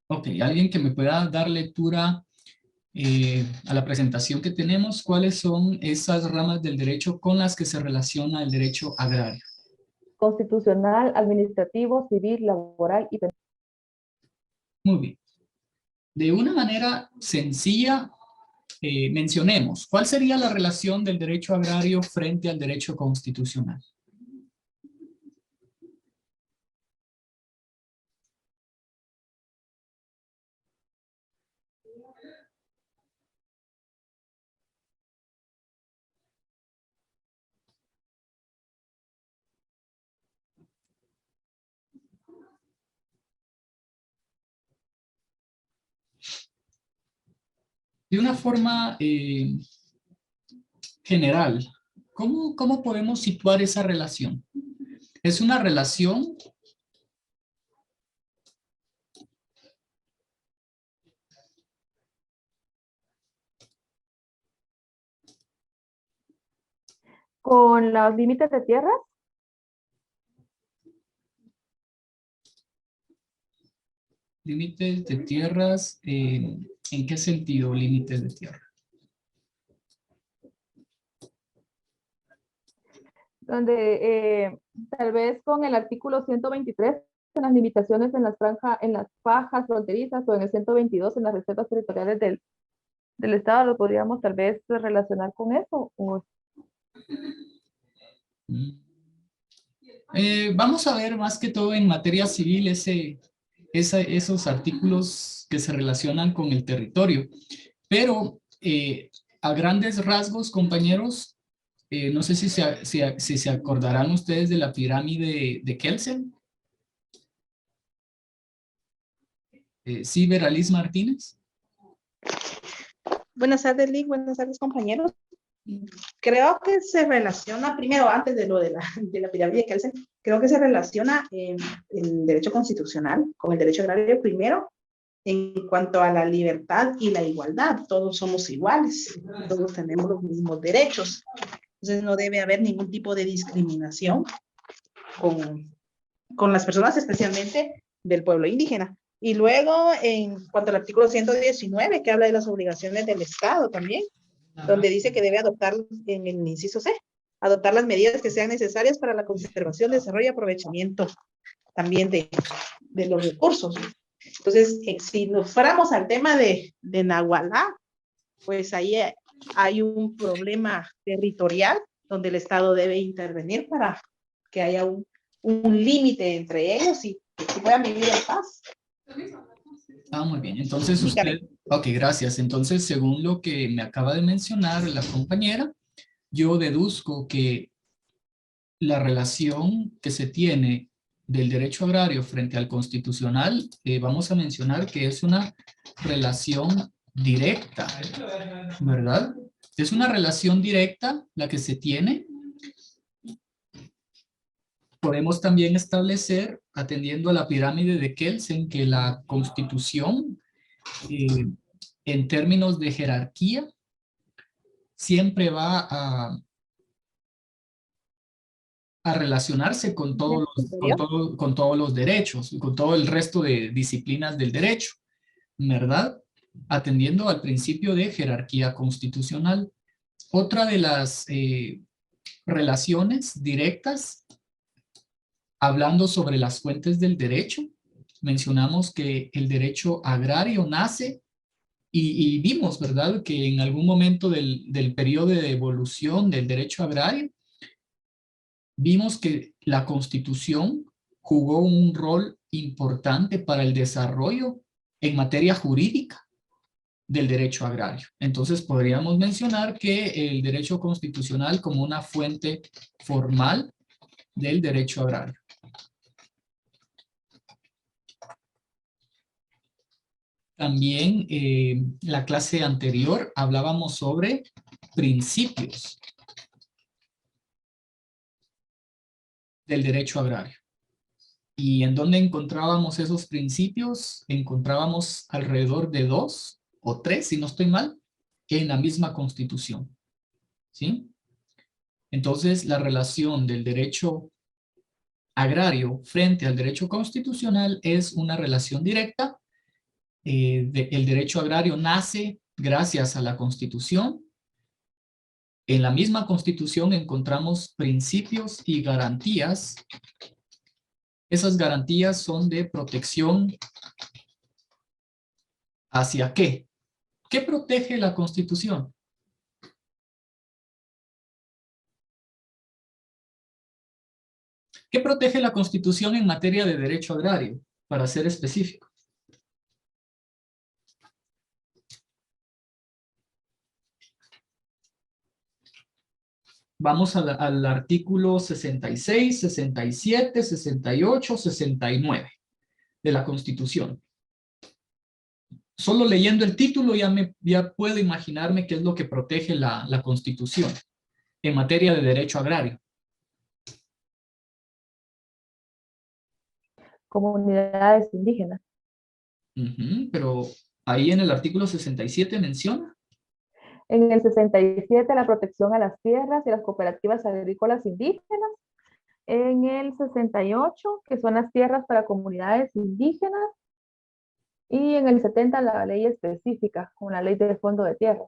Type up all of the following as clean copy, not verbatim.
Ok, alguien que me pueda dar lectura a la presentación que tenemos, ¿cuáles son esas ramas del derecho con las que se relaciona el derecho agrario? Constitucional, administrativo, civil, laboral y penal. Muy bien. De una manera sencilla, mencionemos, ¿cuál sería la relación del derecho agrario frente al derecho constitucional? De una forma general, ¿cómo podemos situar esa relación? ¿Es una relación Con los límites de tierra, límites de tierras? ¿En qué sentido límites de tierra? donde tal vez con el artículo 123 en las limitaciones en las franjas, en las fajas fronterizas o en el 122 en las reservas territoriales del Estado, lo podríamos tal vez relacionar con eso. O Vamos a ver más que todo en materia civil esos artículos que se relacionan con el territorio. Pero a grandes rasgos, compañeros, no sé si se acordarán ustedes de la pirámide de Kelsen. ¿Sí, Beraliz Martínez? Buenas tardes, Lick. Buenas tardes, compañeros. Creo que se relaciona, primero, antes de lo de la pirámide de Kelsen, creo que se relaciona el derecho constitucional con el derecho agrario primero, en cuanto a la libertad y la igualdad. Todos somos iguales, todos tenemos los mismos derechos. Entonces no debe haber ningún tipo de discriminación con las personas, especialmente del pueblo indígena. Y luego, en cuanto al artículo 119, que habla de las obligaciones del Estado también, donde dice que debe adoptar, en el inciso C, adoptar las medidas que sean necesarias para la conservación, desarrollo y aprovechamiento también de los recursos. Entonces, si nos fuéramos al tema de Nahualá, pues ahí hay un problema territorial donde el Estado debe intervenir para que haya un límite entre ellos y puedan vivir en paz. Ah, muy bien. Entonces usted, ok, gracias. Entonces, según lo que me acaba de mencionar la compañera, yo deduzco que la relación que se tiene del derecho agrario frente al constitucional, vamos a mencionar que es una relación directa, ¿verdad? Es una relación directa la que se tiene. Podemos también establecer, atendiendo a la pirámide de Kelsen, que la Constitución, en términos de jerarquía, siempre va a relacionarse con todos los derechos, y con todo el resto de disciplinas del derecho, ¿verdad? Atendiendo al principio de jerarquía constitucional. Otra de las relaciones directas, hablando sobre las fuentes del derecho, mencionamos que el derecho agrario nace y vimos, ¿verdad?, que en algún momento del periodo de evolución del derecho agrario, vimos que la Constitución jugó un rol importante para el desarrollo en materia jurídica del derecho agrario. Entonces podríamos mencionar que el derecho constitucional como una fuente formal del derecho agrario. También la clase anterior hablábamos sobre principios del derecho agrario. ¿Y en dónde encontrábamos esos principios? Encontrábamos alrededor de 2 o 3, si no estoy mal, en la misma Constitución. ¿Sí? Entonces, la relación del derecho agrario frente al derecho constitucional es una relación directa el derecho agrario nace gracias a la Constitución. En la misma Constitución encontramos principios y garantías. Esas garantías son de protección. ¿Hacia qué? ¿Qué protege la Constitución? ¿Qué protege la Constitución en materia de derecho agrario? Para ser específico. Vamos al artículo 66, 67, 68, 69 de la Constitución. Solo leyendo el título ya puedo imaginarme qué es lo que protege la Constitución en materia de derecho agrario. Comunidades indígenas. Pero ahí en el artículo 67 menciona. En el 67, la protección a las tierras y las cooperativas agrícolas indígenas. En el 68, que son las tierras para comunidades indígenas. Y en el 70, la ley específica, como la ley de fondo de tierras.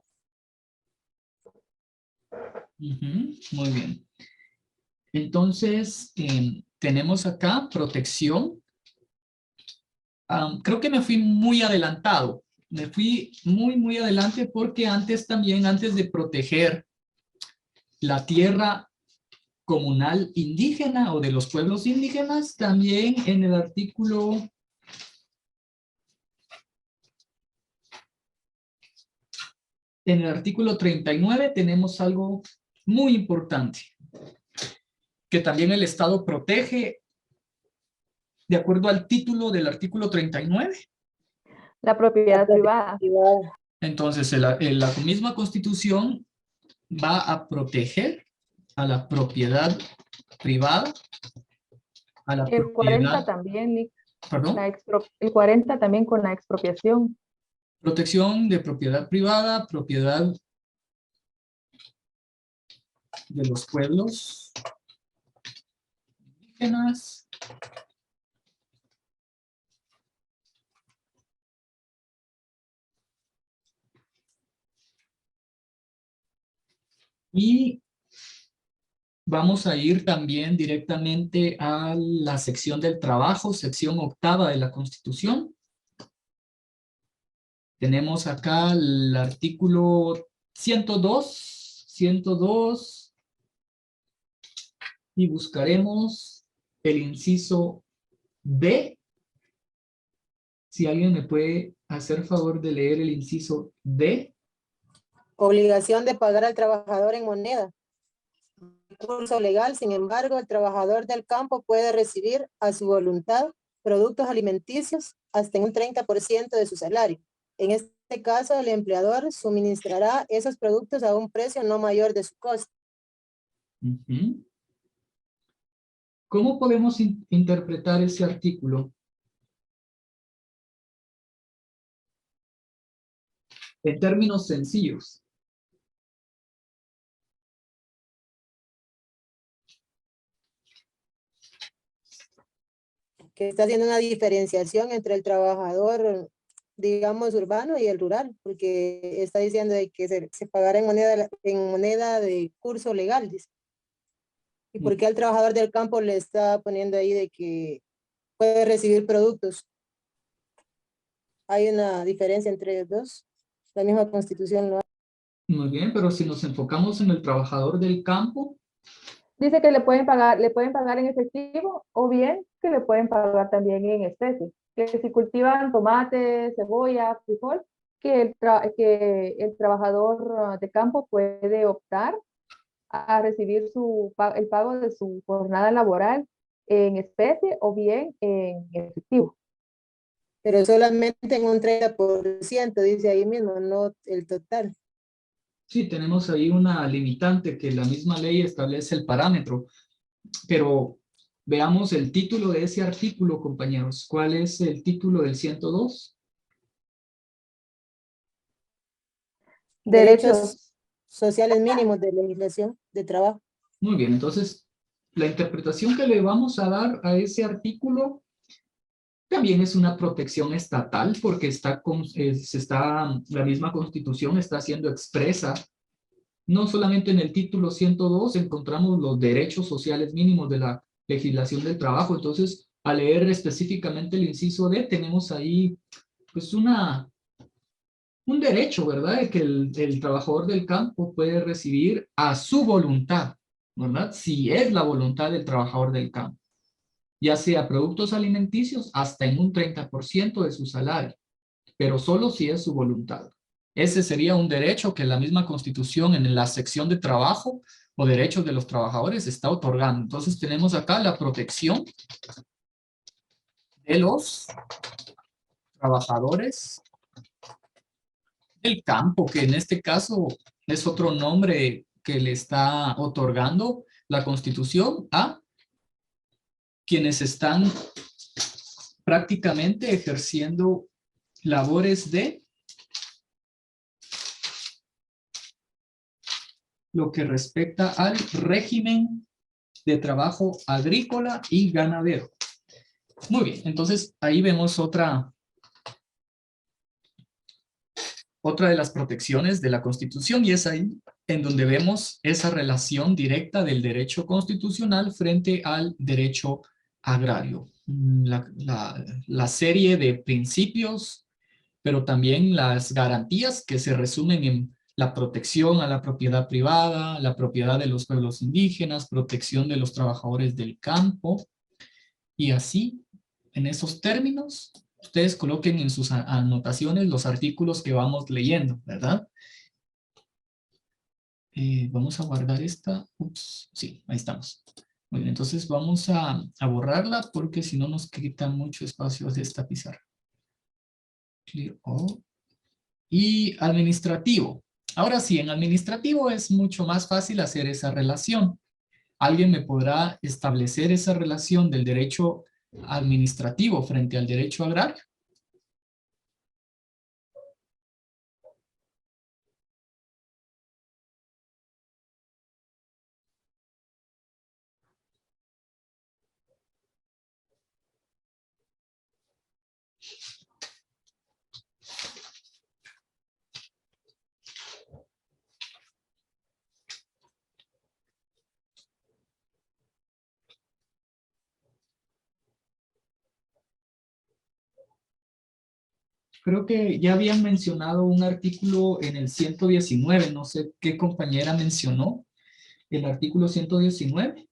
Muy bien. Entonces, tenemos acá protección. Creo que me fui muy adelantado. Me fui muy adelante porque antes de proteger la tierra comunal indígena o de los pueblos indígenas, también en el artículo 39 tenemos algo muy importante, que también el Estado protege de acuerdo al título del artículo 39. La propiedad privada. Entonces, la misma Constitución va a proteger a la propiedad privada, a la El 40 propiedad... también, Nick. ¿Perdón? El 40 también con la expropiación. Protección de propiedad privada, propiedad de los pueblos indígenas. Y vamos a ir también directamente a la sección del trabajo, sección 8ª de la Constitución. Tenemos acá el artículo 102, y buscaremos el inciso D. Si alguien me puede hacer favor de leer el inciso D. Obligación de pagar al trabajador en moneda. Recurso legal, sin embargo, el trabajador del campo puede recibir a su voluntad productos alimenticios hasta en un 30% de su salario. En este caso, el empleador suministrará esos productos a un precio no mayor de su costo. ¿Cómo podemos interpretar ese artículo? En términos sencillos. Que está haciendo una diferenciación entre el trabajador, digamos, urbano y el rural, porque está diciendo de que se pagará en moneda de curso legal, dice. ¿Y por qué al trabajador del campo le está poniendo ahí de que puede recibir productos? Hay una diferencia entre los dos. La misma Constitución lo hace. Muy bien, pero si nos enfocamos en el trabajador del campo. Dice que le pueden pagar en efectivo o bien que le pueden pagar también en especie. Que si cultivan tomate, cebolla, frijol, que el trabajador de campo puede optar a recibir el pago de su jornada laboral en especie o bien en efectivo. Pero solamente en un 30%, dice ahí mismo, no el total. Sí, tenemos ahí una limitante que la misma ley establece el parámetro, pero veamos el título de ese artículo, compañeros. ¿Cuál es el título del 102? Derechos sociales mínimos de legislación de trabajo. Muy bien, entonces la interpretación que le vamos a dar a ese artículo También es una protección estatal porque la misma Constitución está siendo expresa. No solamente en el título 102 encontramos los derechos sociales mínimos de la legislación del trabajo. Entonces, al leer específicamente el inciso D, tenemos ahí pues un derecho, ¿verdad? De que el trabajador del campo puede recibir a su voluntad, ¿verdad? Si es la voluntad del trabajador del campo, ya sea productos alimenticios hasta en un 30% de su salario, pero solo si es su voluntad. Ese sería un derecho que la misma Constitución en la sección de trabajo o derechos de los trabajadores está otorgando. Entonces tenemos acá la protección de los trabajadores del campo, que en este caso es otro nombre que le está otorgando la Constitución a quienes están prácticamente ejerciendo labores de lo que respecta al régimen de trabajo agrícola y ganadero. Muy bien, entonces ahí vemos otra de las protecciones de la Constitución, y es ahí en donde vemos esa relación directa del derecho constitucional frente al derecho agrario. La serie de principios, pero también las garantías que se resumen en la protección a la propiedad privada, la propiedad de los pueblos indígenas, protección de los trabajadores del campo, y así, en esos términos, ustedes coloquen en sus anotaciones los artículos que vamos leyendo, ¿verdad? Vamos a guardar esta. Ups, sí, ahí estamos. Muy bien, entonces vamos a borrarla porque si no nos quita mucho espacio de esta pizarra. Clear all. Y administrativo. Ahora sí, en administrativo es mucho más fácil hacer esa relación. ¿Alguien me podrá establecer esa relación del derecho administrativo frente al derecho agrario? Creo que ya habían mencionado un artículo en el 119, no sé qué compañera mencionó, el artículo 119.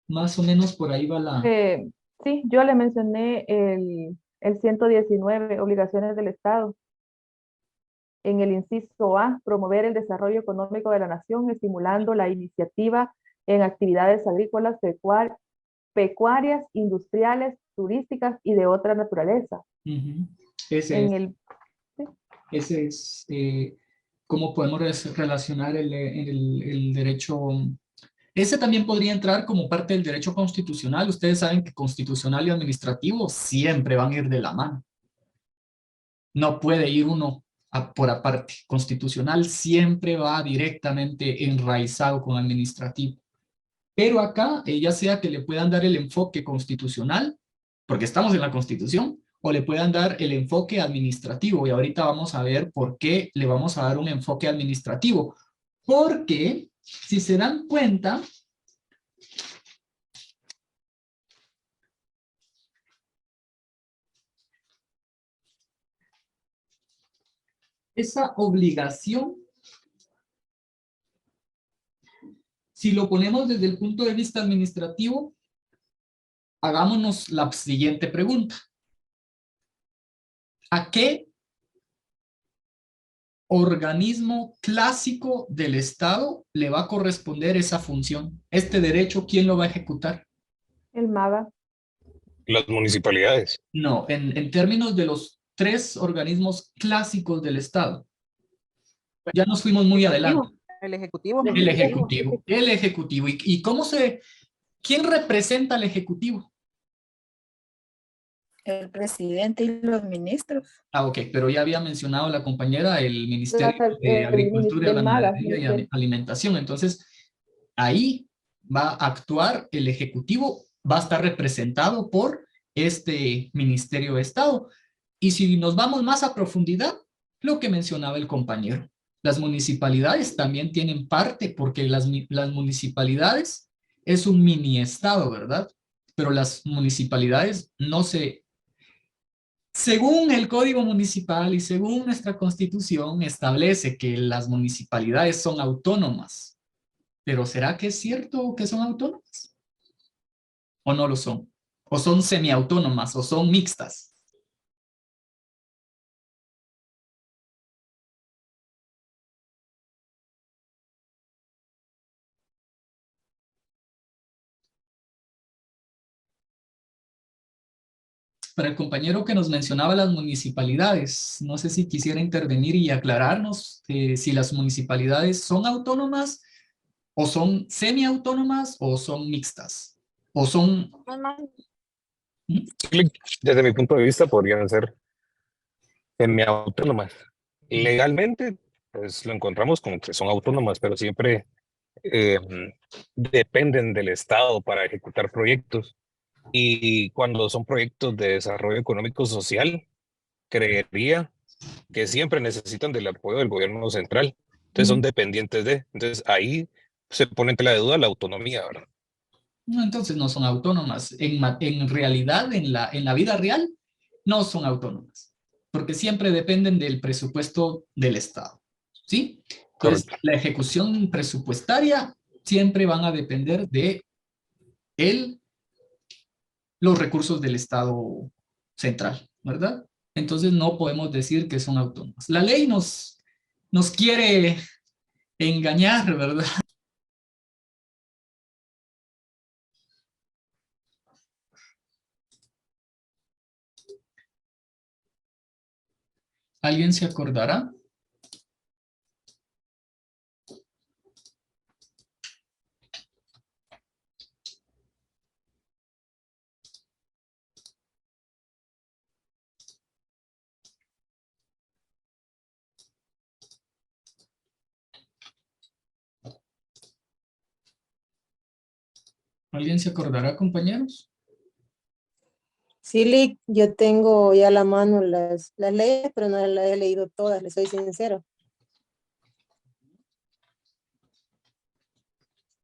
Más o menos por ahí va la... Sí, yo le mencioné el 119, obligaciones del Estado. En el inciso A, promover el desarrollo económico de la nación, estimulando la iniciativa en actividades agrícolas, pecuarias, industriales, turísticas y de otra naturaleza. Ese es cómo podemos relacionar el derecho. Ese también podría entrar como parte del derecho constitucional. Ustedes saben que constitucional y administrativo siempre van a ir de la mano. No puede ir uno por aparte. Constitucional siempre va directamente enraizado con administrativo. Pero acá, ya sea que le puedan dar el enfoque constitucional, porque estamos en la Constitución, o le puedan dar el enfoque administrativo. Y ahorita vamos a ver por qué le vamos a dar un enfoque administrativo. Porque, si se dan cuenta, esa obligación, si lo ponemos desde el punto de vista administrativo, hagámonos la siguiente pregunta. ¿A qué organismo clásico del Estado le va a corresponder esa función? Este derecho, ¿quién lo va a ejecutar? El MAGA. Las municipalidades. No, en términos de los 3 organismos clásicos del Estado. Ya nos fuimos muy adelante. El Ejecutivo. El Ejecutivo. El Ejecutivo. ¿Y quién representa al Ejecutivo? El presidente y los ministros. Ah, ok, pero ya había mencionado la compañera el Ministerio de Agricultura, Ganadería y Alimentación. Entonces, ahí va a actuar el Ejecutivo, va a estar representado por este Ministerio de Estado. Y si nos vamos más a profundidad, lo que mencionaba el compañero, las municipalidades también tienen parte, porque las municipalidades es un mini estado, ¿verdad? Pero las municipalidades no se... Según el Código Municipal y según nuestra Constitución, establece que las municipalidades son autónomas. Pero ¿será que es cierto que son autónomas? ¿O no lo son? ¿O son semiautónomas? ¿O son mixtas? Para el compañero que nos mencionaba las municipalidades, no sé si quisiera intervenir y aclararnos si las municipalidades son autónomas o son semiautónomas o son mixtas o son... ¿Mm? Desde mi punto de vista, podrían ser semiautónomas. Legalmente, pues lo encontramos como que son autónomas, pero siempre eh, dependen del Estado para ejecutar proyectos. Y cuando son proyectos de desarrollo económico social, creería que siempre necesitan del apoyo del gobierno central. Entonces son dependientes de. Entonces ahí se pone en tela de duda la autonomía, ¿verdad? No, entonces no son autónomas. En realidad, en la vida real, no son autónomas, porque siempre dependen del presupuesto del Estado, ¿sí? Entonces, Correcto. la ejecución presupuestaria siempre van a depender de el, los recursos del Estado central, ¿verdad? Entonces, no podemos decir que son autónomas. La ley nos quiere engañar, ¿verdad? ¿Alguien se acordará? ¿Alguien se acordará, compañeros? Sí, Lick, yo tengo ya a la mano las leyes, pero no las he leído todas, les soy sincero.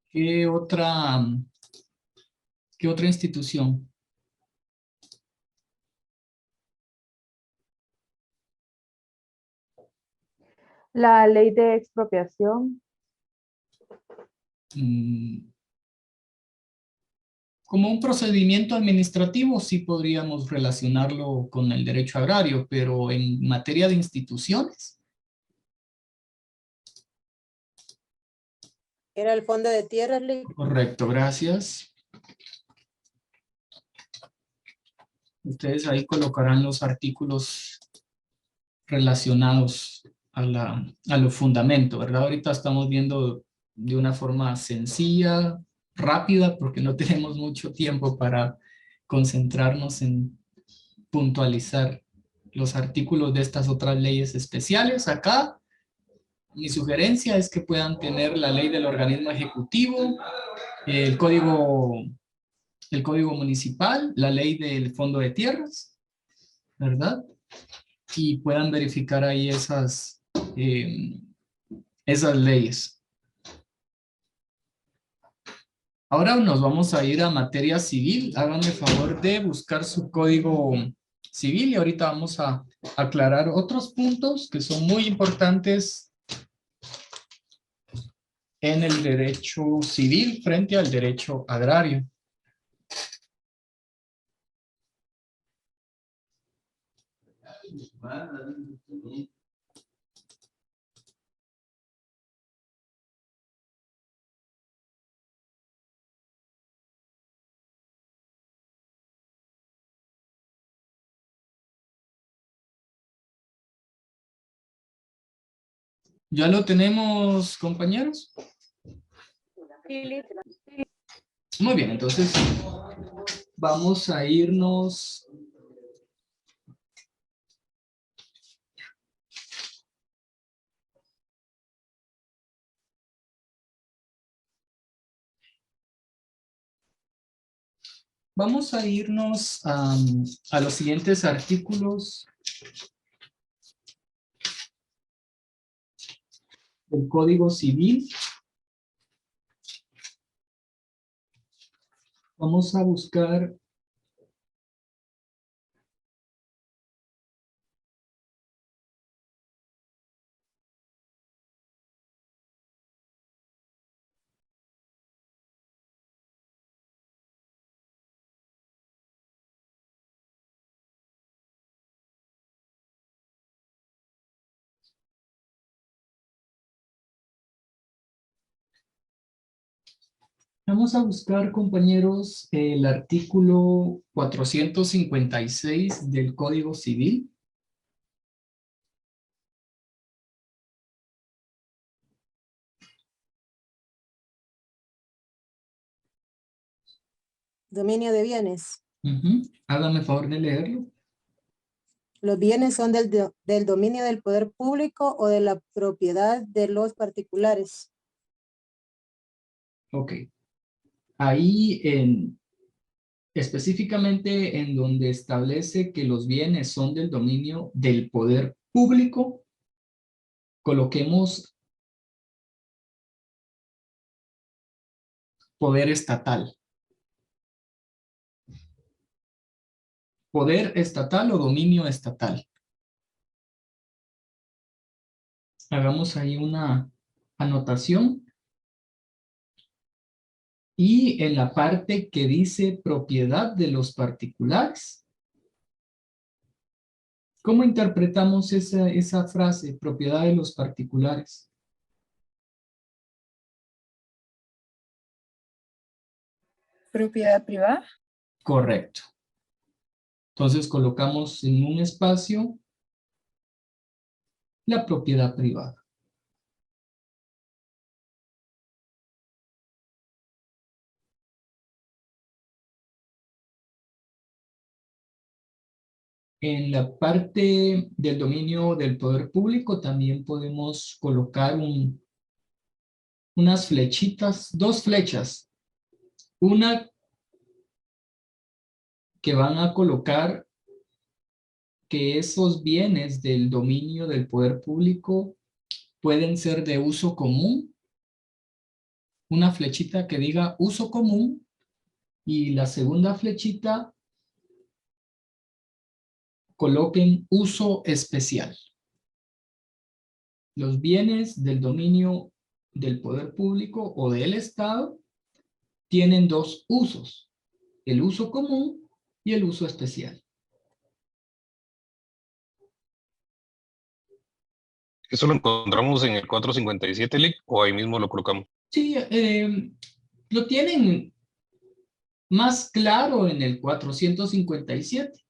¿Qué otra institución? La ley de expropiación. Mm, Como un procedimiento administrativo sí podríamos relacionarlo con el derecho agrario, pero en materia de instituciones, Era el fondo de tierras, Lick. correcto, gracias. Ustedes ahí colocarán los artículos relacionados a los fundamentos, ¿verdad? Ahorita estamos viendo de una forma sencilla, rápida, porque no tenemos mucho tiempo para concentrarnos en puntualizar los artículos de estas otras leyes especiales. Acá, mi sugerencia es que puedan tener la ley del organismo ejecutivo, el el código municipal, la ley del fondo de tierras, ¿verdad? Y puedan verificar ahí esas leyes. Ahora nos vamos a ir a materia civil. Háganme el favor de buscar su código civil y ahorita vamos a aclarar otros puntos que son muy importantes en el derecho civil frente al derecho agrario. ¿Ya lo tenemos, compañeros? Muy bien, entonces vamos a irnos. Vamos a irnos a los siguientes artículos del Código Civil. Vamos a buscar compañeros, el artículo 456 del Código Civil. Dominio de bienes. Hágame favor de leerlo. Los bienes son del dominio del poder público o de la propiedad de los particulares. Ok. Ahí específicamente en donde establece que los bienes son del dominio del poder público, coloquemos poder estatal. Poder estatal o dominio estatal. Hagamos ahí una anotación. Y en la parte que dice propiedad de los particulares, ¿cómo interpretamos esa frase, propiedad de los particulares? Propiedad privada. Correcto. Entonces colocamos en un espacio la propiedad privada. En la parte del dominio del poder público también podemos colocar unas flechitas, dos flechas. Una que van a colocar que esos bienes del dominio del poder público pueden ser de uso común. Una flechita que diga uso común y la segunda flechita coloquen uso especial. Los bienes del dominio del poder público o del Estado tienen dos usos, el uso común y el uso especial. ¿Eso lo encontramos en el 457, Lick, o ahí mismo lo colocamos? Sí, lo tienen más claro en el 457.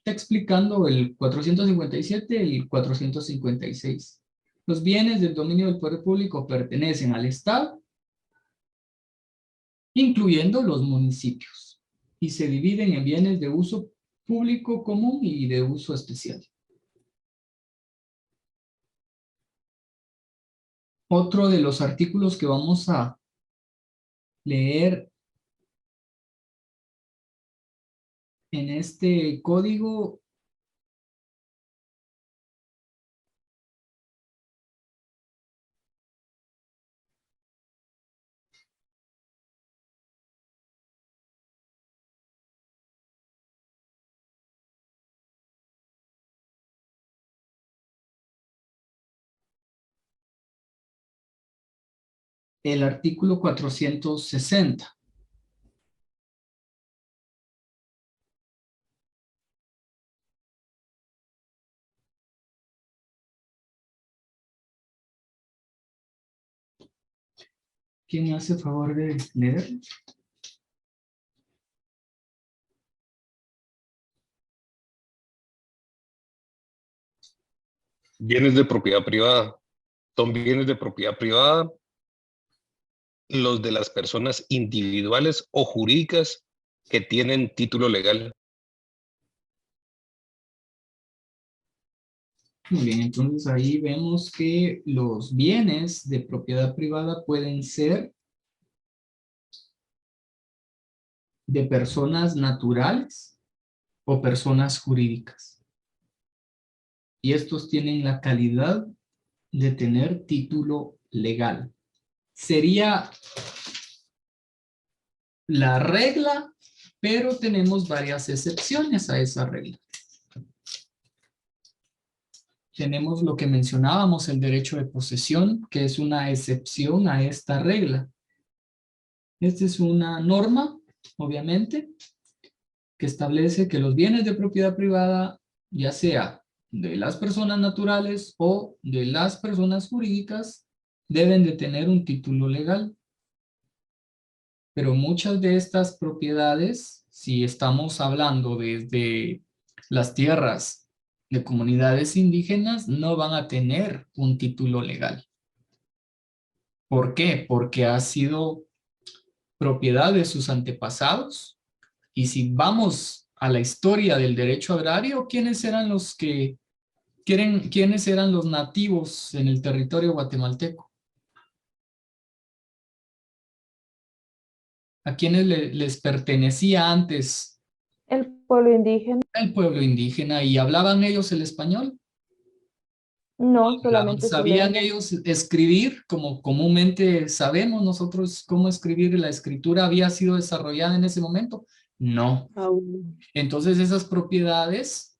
Está explicando el 457 y el 456. Los bienes del dominio del poder público pertenecen al Estado, incluyendo los municipios, y se dividen en bienes de uso público común y de uso especial. Otro de los artículos que vamos a leer en este código el artículo 460. ¿Quién me hace favor de leer? Bienes de propiedad privada. Son bienes de propiedad privada los de las personas individuales o jurídicas que tienen título legal. Muy bien, entonces ahí vemos que los bienes de propiedad privada pueden ser de personas naturales o personas jurídicas. Y estos tienen la calidad de tener título legal. Sería la regla, pero tenemos varias excepciones a esa regla. Tenemos lo que mencionábamos, el derecho de posesión, que es una excepción a esta regla. Esta es una norma, obviamente, que establece que los bienes de propiedad privada, ya sea de las personas naturales o de las personas jurídicas, deben de tener un título legal. Pero muchas de estas propiedades, si estamos hablando desde las tierras de comunidades indígenas, no van a tener un título legal. ¿Por qué? Porque ha sido propiedad de sus antepasados. Y si vamos a la historia del derecho agrario, ¿quiénes eran los que quiénes eran los nativos en el territorio guatemalteco? ¿A quiénes les pertenecía antes El pueblo indígena, el pueblo indígena? ¿Y hablaban ellos el español? no, solamente su ¿Sabían lengua. ellos escribir? Como comúnmente sabemos nosotros cómo escribir, la escritura había sido desarrollada en ese momento. No. Aún. Entonces esas propiedades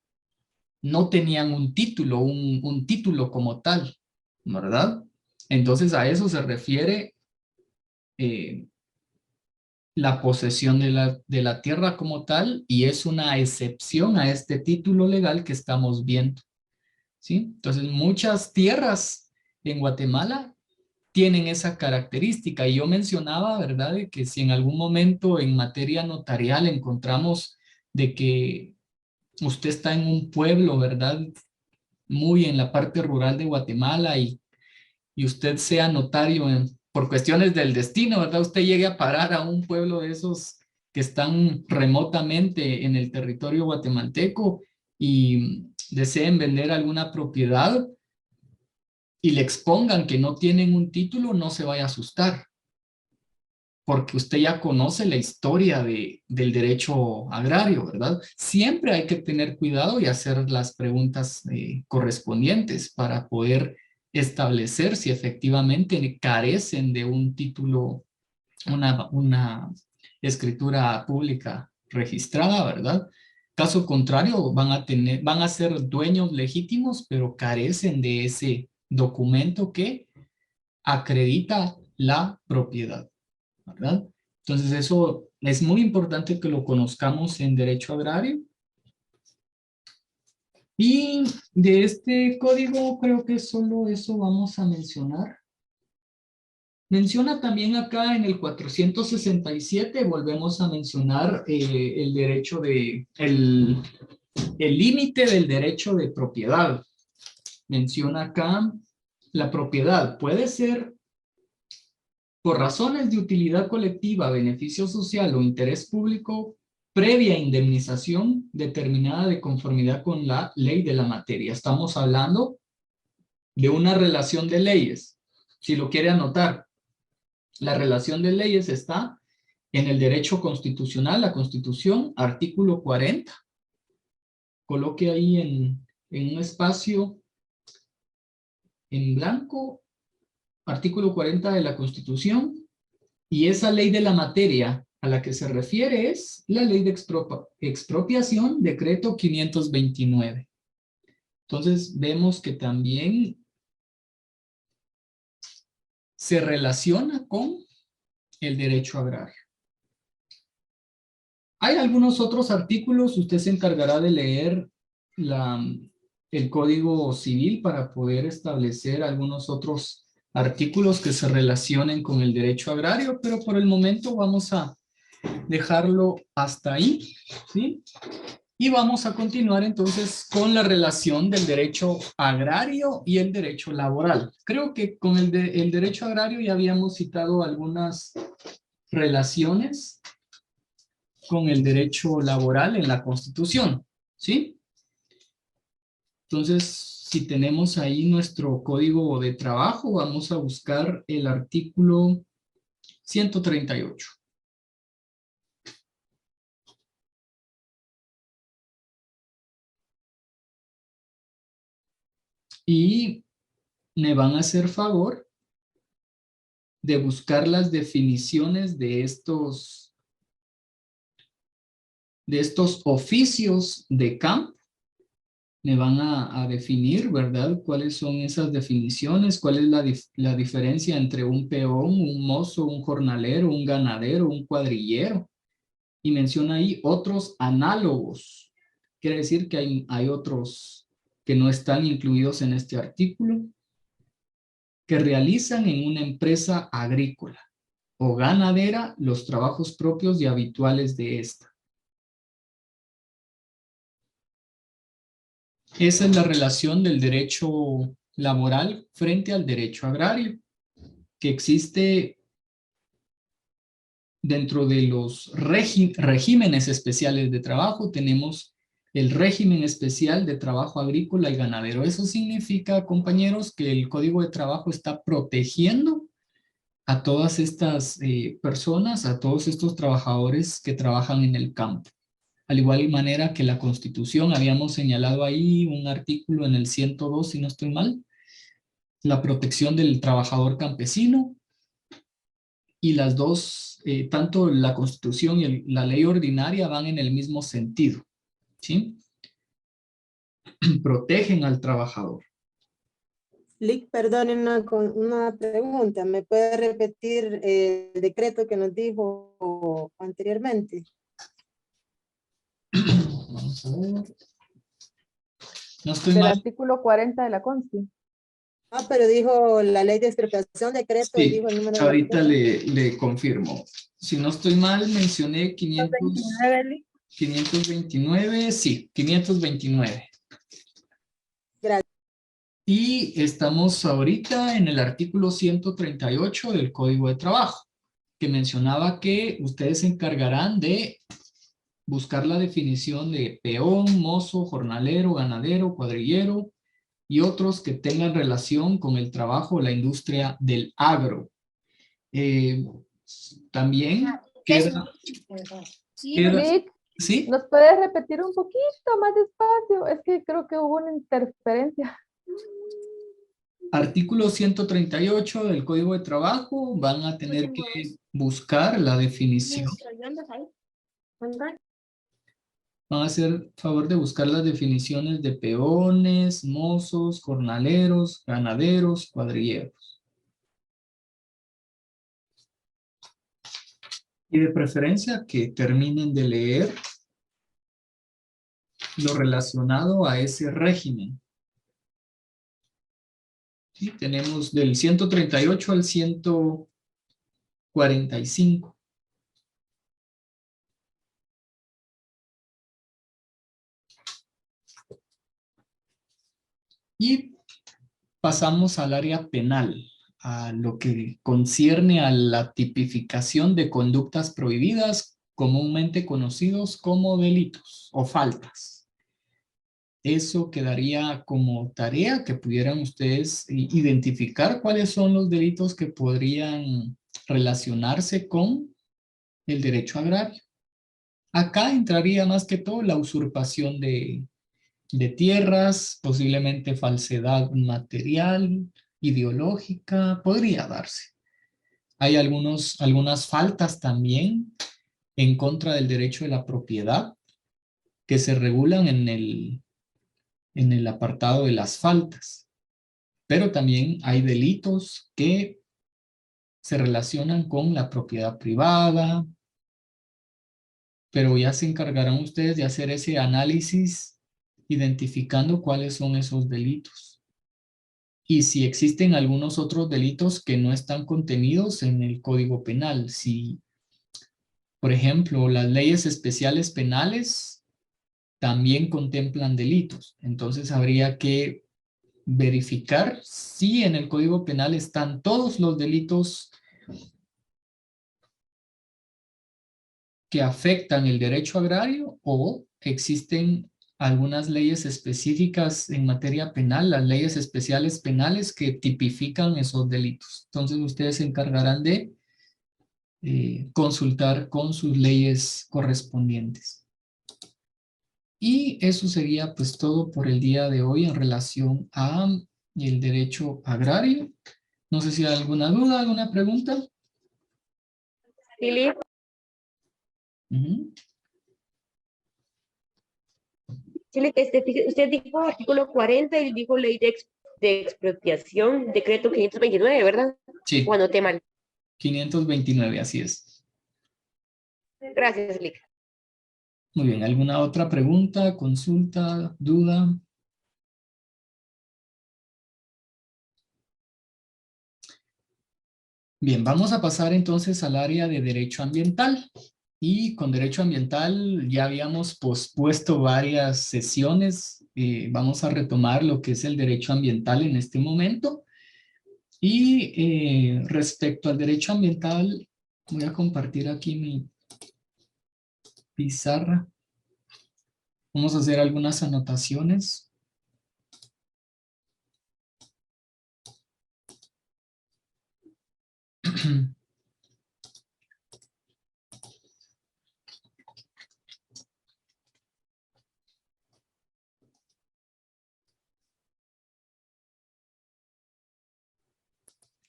no tenían un título, un título como tal, ¿verdad? Entonces a eso se refiere la posesión de la tierra como tal, y es una excepción a este título legal que estamos viendo, ¿sí? Entonces muchas tierras en Guatemala tienen esa característica, y yo mencionaba, ¿verdad?, de que si en algún momento en materia notarial encontramos de que usted está en un pueblo, ¿verdad?, muy en la parte rural de Guatemala, y usted sea notario por cuestiones del destino, ¿verdad? Usted llegue a parar a un pueblo de esos que están remotamente en el territorio guatemalteco y deseen vender alguna propiedad y le expongan que no tienen un título, no se vaya a asustar, porque usted ya conoce la historia del derecho agrario, ¿verdad? Siempre hay que tener cuidado y hacer las preguntas correspondientes para poder establecer si efectivamente carecen de un título, una escritura pública registrada, ¿verdad? Caso contrario, van a ser dueños legítimos, pero carecen de ese documento que acredita la propiedad, ¿verdad? Entonces eso es muy importante que lo conozcamos en derecho agrario. Y de este código creo que solo eso vamos a mencionar. Menciona también acá en el 467, volvemos a mencionar el derecho el límite del derecho de propiedad. Menciona acá la propiedad puede ser por razones de utilidad colectiva, beneficio social o interés público, previa indemnización determinada de conformidad con la ley de la materia. Estamos hablando de una relación de leyes. Si lo quiere anotar, la relación de leyes está en el derecho constitucional, la Constitución, artículo 40. Coloque ahí en un espacio en blanco, artículo 40 de la Constitución, y esa ley de la materia a la que se refiere es la ley de expropiación, decreto 529. Entonces vemos que también se relaciona con el derecho agrario. Hay algunos otros artículos, usted se encargará de leer el Código Civil para poder establecer algunos otros artículos que se relacionen con el derecho agrario, pero por el momento vamos a dejarlo hasta ahí, ¿sí? Y vamos a continuar entonces con la relación del derecho agrario y el derecho laboral. Creo que con el derecho agrario ya habíamos citado algunas relaciones con el derecho laboral en la Constitución, ¿sí? Entonces, si tenemos ahí nuestro código de trabajo, vamos a buscar el artículo 138. Y me van a hacer favor de buscar las definiciones de estos oficios de campo. Me van a definir, ¿verdad? ¿Cuáles son esas definiciones? ¿Cuál es la diferencia entre un peón, un mozo, un jornalero, un ganadero, un cuadrillero? Y menciona ahí otros análogos. Quiere decir que hay otros que no están incluidos en este artículo, que realizan en una empresa agrícola o ganadera los trabajos propios y habituales de esta. Esa es la relación del derecho laboral frente al derecho agrario, que existe dentro de los regímenes especiales de trabajo. Tenemos el régimen especial de trabajo agrícola y ganadero. Eso significa, compañeros, que el Código de Trabajo está protegiendo a todas estas personas, a todos estos trabajadores que trabajan en el campo. Al igual manera que la Constitución, habíamos señalado ahí un artículo en el 102, si no estoy mal, la protección del trabajador campesino, y las dos, tanto la Constitución y la ley ordinaria van en el mismo sentido, ¿sí? Protegen al trabajador. Lick, perdone una pregunta. ¿Me puede repetir el decreto que nos dijo anteriormente? Vamos a ver. No estoy Del mal. artículo 40 de la Consti. Ah, pero dijo la ley de expropiación, decreto, y Sí, dijo el número de ahorita decreto. le confirmo. Si no estoy mal, mencioné 29, 529, sí, 529. Gracias. Y estamos ahorita en el artículo 138 del Código de Trabajo, que mencionaba que ustedes se encargarán de buscar la definición de peón, mozo, jornalero, ganadero, cuadrillero y otros que tengan relación con el trabajo o la industria del agro. También queda, Lick, ¿sí? ¿nos puedes repetir un poquito más despacio? Es que creo que hubo una interferencia. Artículo 138 del Código de Trabajo, van a tener que buscar la definición. Van a hacer favor de buscar las definiciones de peones, mozos, jornaleros, ganaderos, cuadrilleros. Y de preferencia que terminen de leer lo relacionado a ese régimen. ¿Sí? Tenemos del 138 al 145. Y pasamos al área penal, a lo que concierne a la tipificación de conductas prohibidas, comúnmente conocidos como delitos o faltas. Eso quedaría como tarea que pudieran ustedes identificar cuáles son los delitos que podrían relacionarse con el derecho agrario. Acá entraría más que todo la usurpación de tierras, posiblemente falsedad material, ideológica, podría darse. Hay algunas faltas también en contra del derecho de la propiedad que se regulan en el apartado de las faltas. Pero también hay delitos que se relacionan con la propiedad privada, pero ya se encargarán ustedes de hacer ese análisis identificando cuáles son esos delitos. Y si existen algunos otros delitos que no están contenidos en el Código Penal. Si, por ejemplo, las leyes especiales penales también contemplan delitos. Entonces habría que verificar si en el Código Penal están todos los delitos que afectan el derecho agrario o existen algunas leyes específicas en materia penal, las leyes especiales penales que tipifican esos delitos. Entonces ustedes se encargarán de consultar con sus leyes correspondientes. Y eso sería pues todo por el día de hoy en relación a el derecho agrario. No sé si hay alguna duda, alguna pregunta. Lili, Ujú. Chile, usted dijo artículo 40 y dijo ley de expropiación, decreto 529, ¿verdad? Sí, O anoté mal. 529, así es. Gracias, Lili. Muy bien, ¿alguna otra pregunta, consulta, duda? Bien, vamos a pasar entonces al área de derecho ambiental. Y con derecho ambiental ya habíamos pospuesto varias sesiones. Vamos a retomar lo que es el derecho ambiental en este momento. Y respecto al derecho ambiental, voy a compartir aquí mi pizarra. Vamos a hacer algunas anotaciones.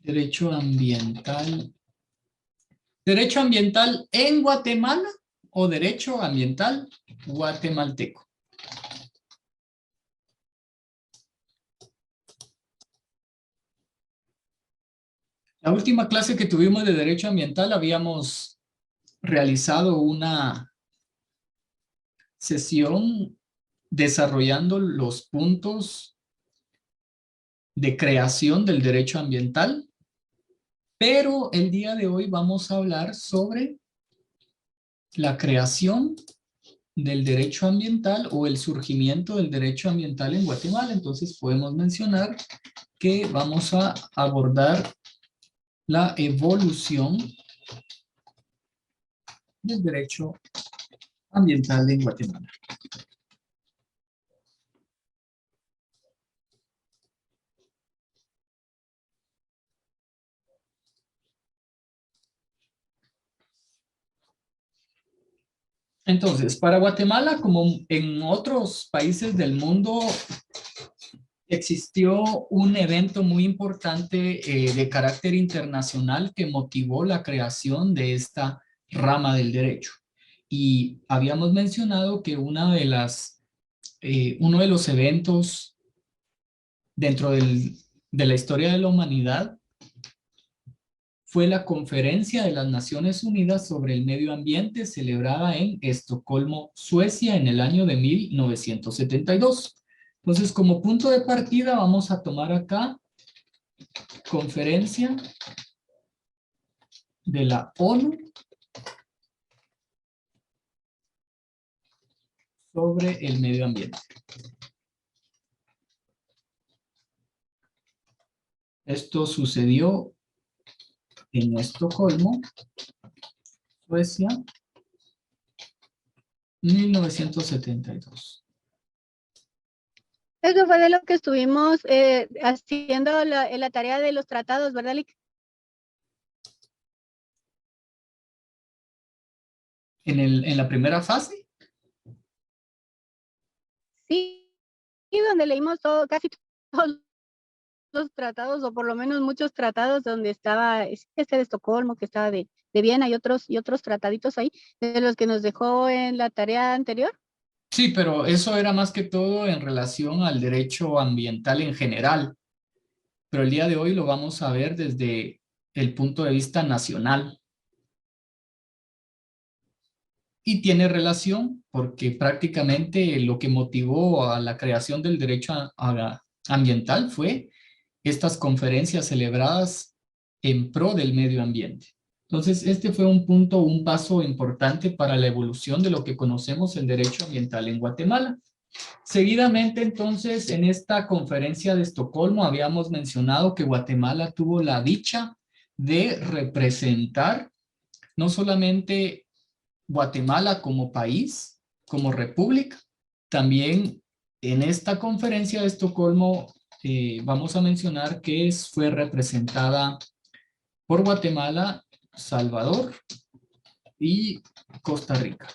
Derecho ambiental. ¿Derecho ambiental en Guatemala o derecho ambiental guatemalteco? La última clase que tuvimos de derecho ambiental habíamos realizado una sesión desarrollando los puntos de creación del derecho ambiental, pero el día de hoy vamos a hablar sobre la creación del derecho ambiental o el surgimiento del derecho ambiental en Guatemala. Entonces podemos mencionar que vamos a abordar la evolución del derecho ambiental en Guatemala. Entonces, para Guatemala, como en otros países del mundo, existió un evento muy importante de carácter internacional que motivó la creación de esta rama del derecho. Y habíamos mencionado que uno de los eventos dentro de la historia de la humanidad fue la Conferencia de las Naciones Unidas sobre el Medio Ambiente celebrada en Estocolmo, Suecia, en el año de 1972. Entonces, como punto de partida, vamos a tomar acá Conferencia de la ONU sobre el medio ambiente. Esto sucedió en Estocolmo, Suecia, 1972. Eso fue de lo que estuvimos haciendo la tarea de los tratados, ¿verdad, Lick? En la primera fase. Sí, y donde leímos casi todos los tratados, o por lo menos muchos tratados, donde estaba este de Estocolmo, que estaba de Viena, y otros trataditos ahí, de los que nos dejó en la tarea anterior. Sí, pero eso era más que todo en relación al derecho ambiental en general. Pero el día de hoy lo vamos a ver desde el punto de vista nacional. Y tiene relación porque prácticamente lo que motivó a la creación del derecho ambiental fue estas conferencias celebradas en pro del medio ambiente. Entonces, este fue un paso importante para la evolución de lo que conocemos el derecho ambiental en Guatemala. Seguidamente, entonces, en esta conferencia de Estocolmo habíamos mencionado que Guatemala tuvo la dicha de representar no solamente Guatemala como país, como república, También en esta conferencia de Estocolmo vamos a mencionar que fue representada por Guatemala, Salvador y Costa Rica.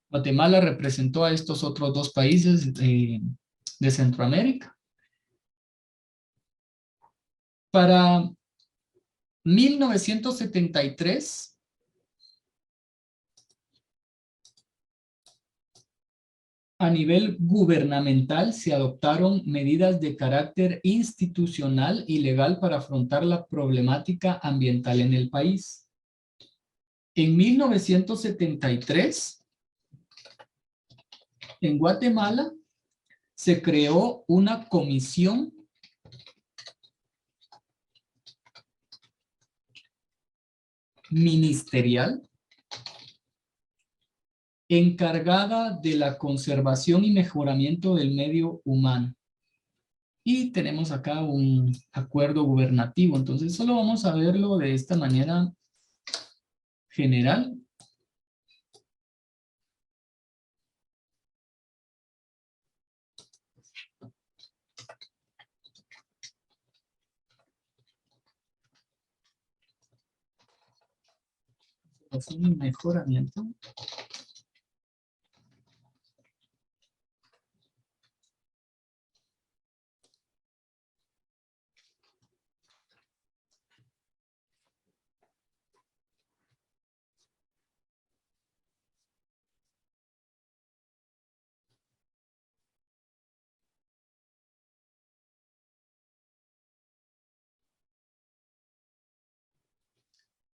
Guatemala representó a estos otros dos países de Centroamérica. Para 1973, a nivel gubernamental se adoptaron medidas de carácter institucional y legal para afrontar la problemática ambiental en el país. En 1973, en Guatemala, se creó una comisión ministerial encargada de la conservación y mejoramiento del medio humano. Y tenemos acá un acuerdo gubernativo, entonces solo vamos a verlo de esta manera general. Un mejoramiento.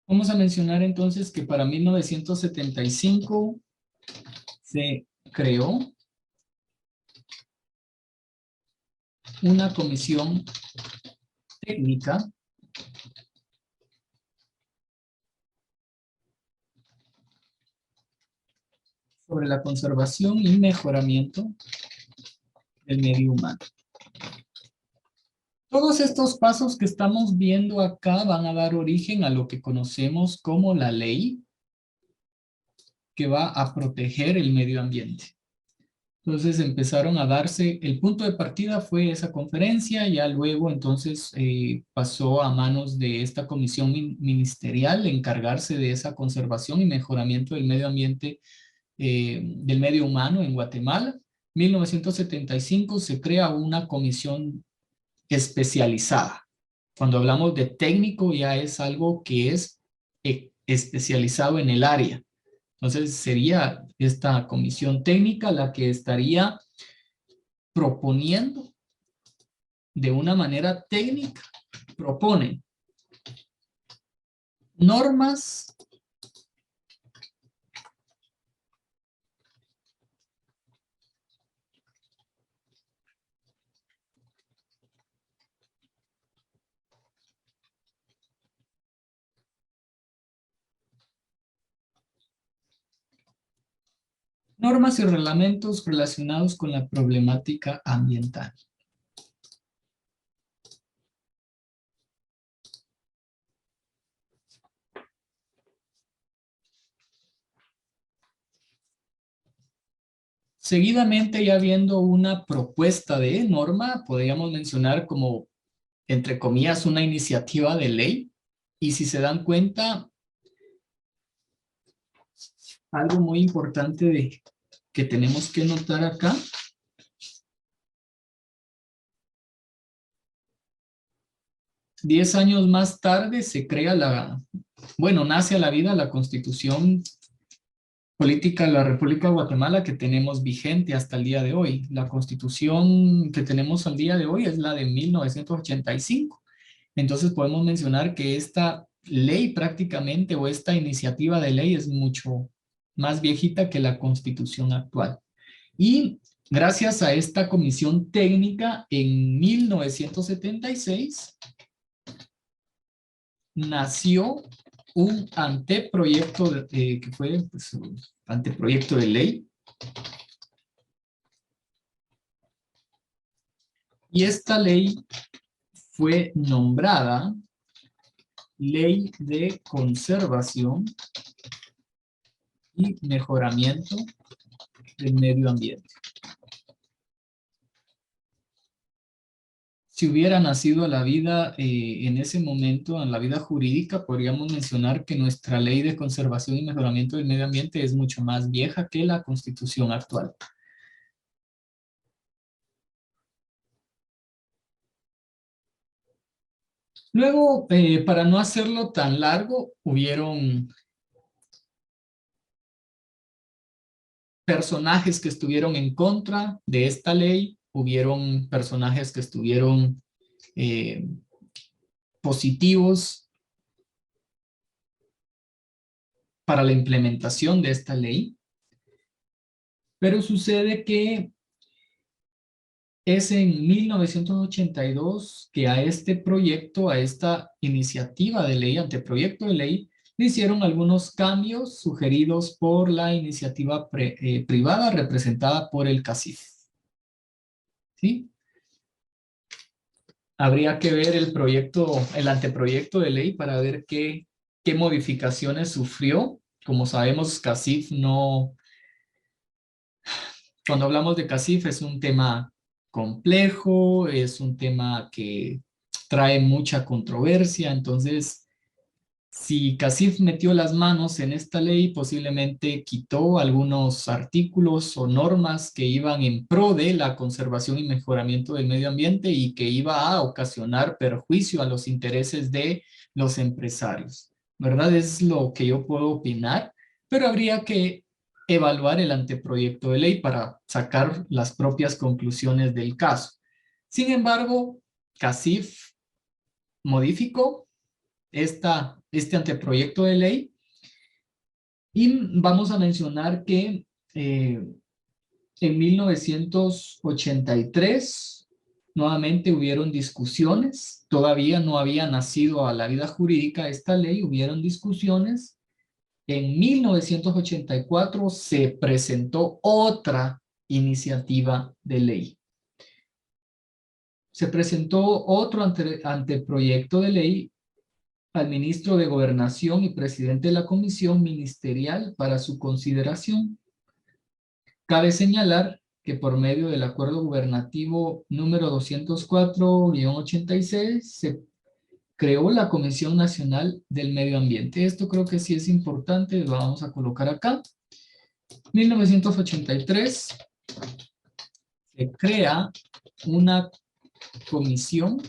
Vamos a mencionar entonces que para 1975 se creó una comisión técnica sobre la conservación y mejoramiento del medio humano. Todos estos pasos que estamos viendo acá van a dar origen a lo que conocemos como la ley que va a proteger el medio ambiente. Entonces empezaron a darse, el punto de partida fue esa conferencia, ya luego entonces pasó a manos de esta comisión ministerial encargarse de esa conservación y mejoramiento del medio ambiente, del medio humano en Guatemala. En 1975 se crea una comisión especializada. Cuando hablamos de técnico ya es algo que es especializado en el área. Entonces sería esta comisión técnica la que estaría proponiendo de una manera técnica, propone normas y reglamentos relacionados con la problemática ambiental. Seguidamente, ya viendo una propuesta de norma, podríamos mencionar como, entre comillas, una iniciativa de ley. Y si se dan cuenta, algo muy importante que tenemos que notar acá. Diez años más tarde se crea nace a la vida la Constitución Política de la República de Guatemala que tenemos vigente hasta el día de hoy. La Constitución que tenemos al día de hoy es la de 1985. Entonces podemos mencionar que esta ley prácticamente, o esta iniciativa de ley, es mucho más viejita que la Constitución actual. Y gracias a esta comisión técnica, en 1976 nació un anteproyecto que fue pues, un anteproyecto de ley. Y esta ley fue nombrada Ley de Conservación y Mejoramiento del medio ambiente. Si hubiera nacido a la vida en ese momento, en la vida jurídica, podríamos mencionar que nuestra ley de conservación y mejoramiento del medio ambiente es mucho más vieja que la Constitución actual. Luego, para no hacerlo tan largo, hubieron personajes que estuvieron en contra de esta ley, hubieron personajes que estuvieron positivos para la implementación de esta ley, pero sucede que es en 1982 que a este proyecto, a esta iniciativa de ley, anteproyecto de ley, le hicieron algunos cambios sugeridos por la iniciativa privada representada por el CACIF. ¿Sí? Habría que ver el proyecto, el anteproyecto de ley para ver qué modificaciones sufrió. Como sabemos, CACIF no... Cuando hablamos de CACIF es un tema complejo, es un tema que trae mucha controversia, entonces si CACIF metió las manos en esta ley, posiblemente quitó algunos artículos o normas que iban en pro de la conservación y mejoramiento del medio ambiente y que iba a ocasionar perjuicio a los intereses de los empresarios, ¿verdad? Es lo que yo puedo opinar, pero habría que evaluar el anteproyecto de ley para sacar las propias conclusiones del caso. Sin embargo, CACIF modificó este anteproyecto de ley y vamos a mencionar que en 1983 nuevamente hubieron discusiones, todavía no había nacido a la vida jurídica esta ley, hubieron discusiones. En 1984 se presentó otra iniciativa de ley. Se presentó otro anteproyecto de ley al ministro de Gobernación y presidente de la Comisión Ministerial para su consideración. Cabe señalar que por medio del acuerdo gubernativo número 204-86 se creó la Comisión Nacional del Medio Ambiente. Esto creo que sí es importante, lo vamos a colocar acá. 1983 se crea una Comisión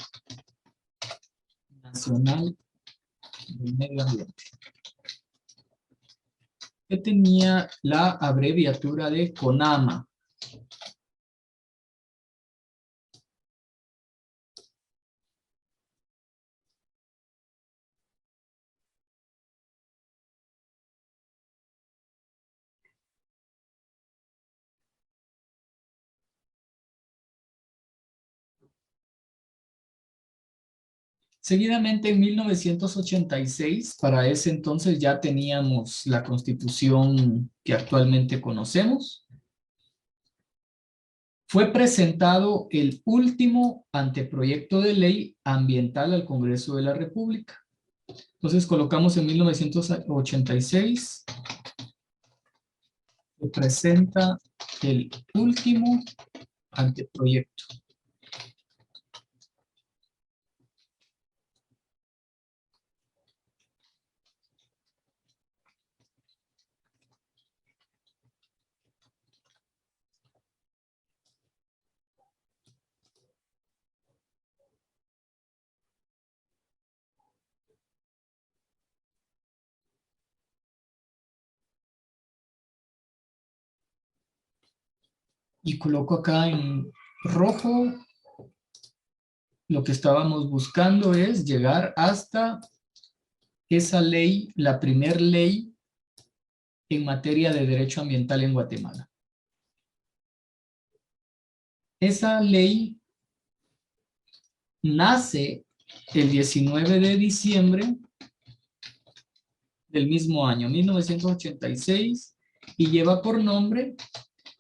Nacional del Medio Ambiente, que tenía la abreviatura de CONAMA. Seguidamente, en 1986, para ese entonces ya teníamos la Constitución que actualmente conocemos. Fue presentado el último anteproyecto de ley ambiental al Congreso de la República. Entonces colocamos en 1986, se presenta el último anteproyecto. Y coloco acá en rojo, lo que estábamos buscando es llegar hasta esa ley, la primer ley en materia de derecho ambiental en Guatemala. Esa ley nace el 19 de diciembre del mismo año, 1986, y lleva por nombre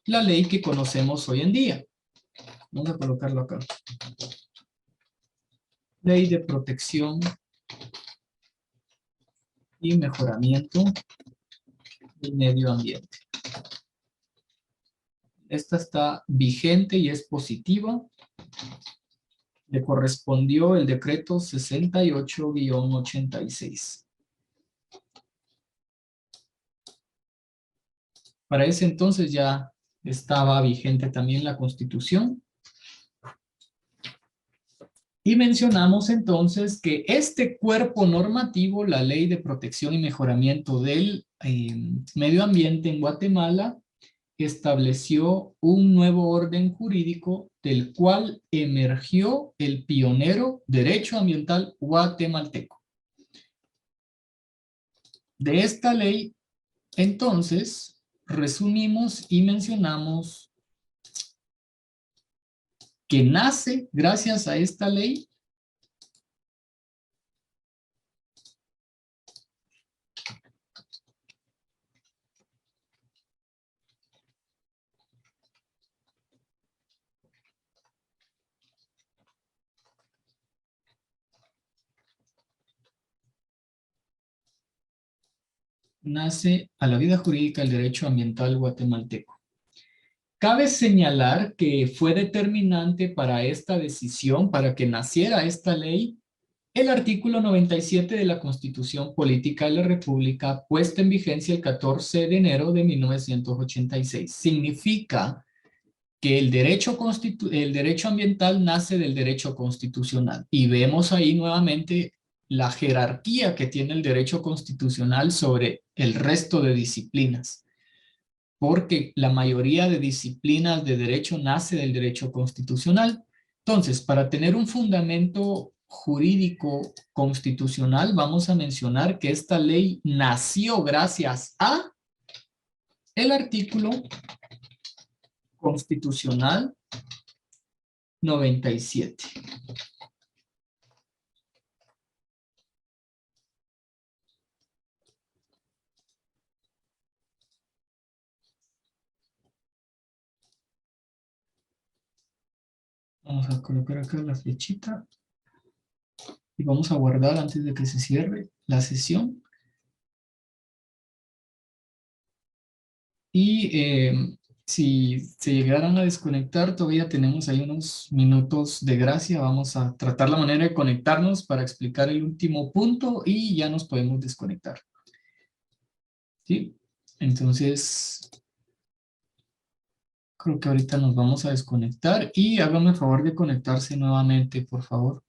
la ley que conocemos hoy en día. Vamos a colocarlo acá. Ley de protección y mejoramiento del medio ambiente. Esta está vigente y es positiva. Le correspondió el decreto 68-86. Para ese entonces ya estaba vigente también la Constitución. Y mencionamos entonces que este cuerpo normativo, la Ley de Protección y Mejoramiento del Medio Ambiente en Guatemala, estableció un nuevo orden jurídico del cual emergió el pionero derecho ambiental guatemalteco. De esta ley, entonces, resumimos y mencionamos que nace gracias a esta ley a la vida jurídica el derecho ambiental guatemalteco. Cabe señalar que fue determinante para esta decisión, para que naciera esta ley, el artículo 97 de la Constitución Política de la República, puesta en vigencia el 14 de enero de 1986. Significa que el derecho ambiental nace del derecho constitucional. Y vemos ahí nuevamente la jerarquía que tiene el derecho constitucional sobre el resto de disciplinas. Porque la mayoría de disciplinas de derecho nace del derecho constitucional. Entonces, para tener un fundamento jurídico constitucional, vamos a mencionar que esta ley nació gracias a el artículo constitucional 97. Vamos a colocar acá la flechita y vamos a guardar antes de que se cierre la sesión. Y si se llegaran a desconectar, todavía tenemos ahí unos minutos de gracia. Vamos a tratar la manera de conectarnos para explicar el último punto y ya nos podemos desconectar. ¿Sí? Entonces, creo que ahorita nos vamos a desconectar y hágame el favor de conectarse nuevamente, por favor.